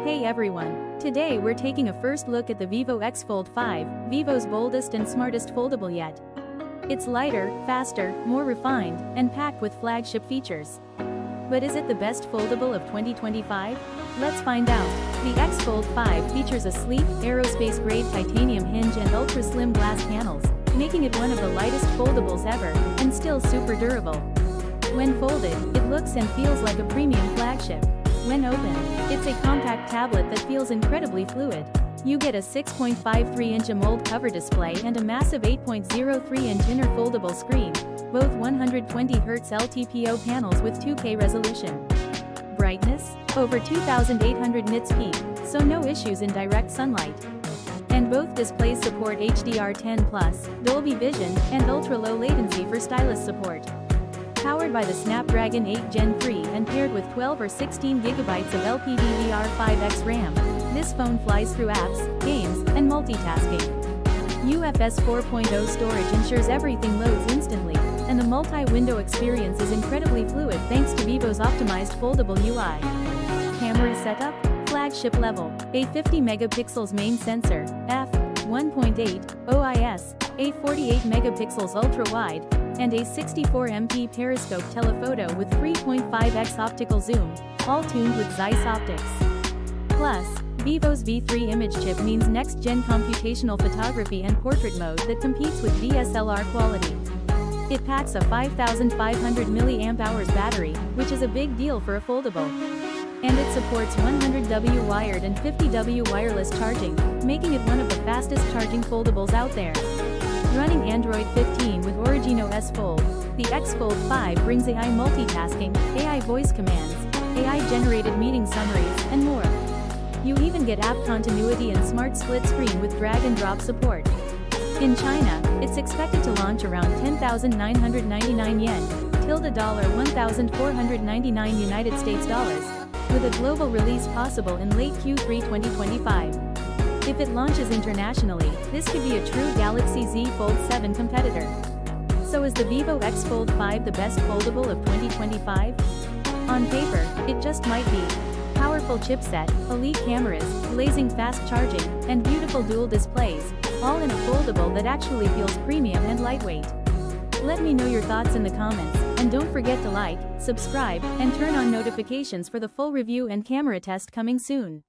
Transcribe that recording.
Hey everyone, today we're taking a first look at the Vivo X Fold 5, Vivo's boldest and smartest foldable yet. It's lighter, faster, more refined, and packed with flagship features. But is it the best foldable of 2025? Let's find out. The X Fold 5 features a sleek, aerospace-grade titanium hinge and ultra-slim glass panels, making it one of the lightest foldables ever, and still super durable. When folded, it looks and feels like a premium flagship. When open, it's a compact tablet that feels incredibly fluid. You get a 6.53-inch AMOLED cover display and a massive 8.03-inch inner foldable screen, both 120Hz LTPO panels with 2K resolution. Brightness? Over 2,800 nits peak, so no issues in direct sunlight. And both displays support HDR10+, Dolby Vision, and ultra-low latency for stylus support. Powered by the Snapdragon 8 Gen 3 and paired with 12 or 16 GB of LPDDR5X RAM, this phone flies through apps, games, and multitasking. UFS 4.0 storage ensures everything loads instantly, and the multi-window experience is incredibly fluid thanks to Vivo's optimized foldable UI. Camera setup? Flagship level. A 50-megapixels main sensor, f1.8, OIS, a 48-megapixels ultra-wide, and a 64MP periscope telephoto with 3.5x optical zoom, all tuned with Zeiss optics. Plus, Vivo's V3 image chip means next-gen computational photography and portrait mode that competes with DSLR quality. It packs a 5,500 mAh battery, which is a big deal for a foldable. And it supports 100W wired and 50W wireless charging, making it one of the fastest charging foldables out there. Running Android 15 with Origino S Fold, the X Fold 5 brings AI multitasking, AI voice commands, AI-generated meeting summaries, and more. You even get app continuity and smart split screen with drag-and-drop support. In China, it's expected to launch around 10,999 yen, tilde $1,499 United States dollars, with a global release possible in late Q3 2025. If it launches internationally, this could be a true Galaxy Z Fold 7 competitor. So is the Vivo X Fold 5 the best foldable of 2025? On paper, it just might be. Powerful chipset, elite cameras, blazing fast charging, and beautiful dual displays, all in a foldable that actually feels premium and lightweight. Let me know your thoughts in the comments, and don't forget to like, subscribe, and turn on notifications for the full review and camera test coming soon.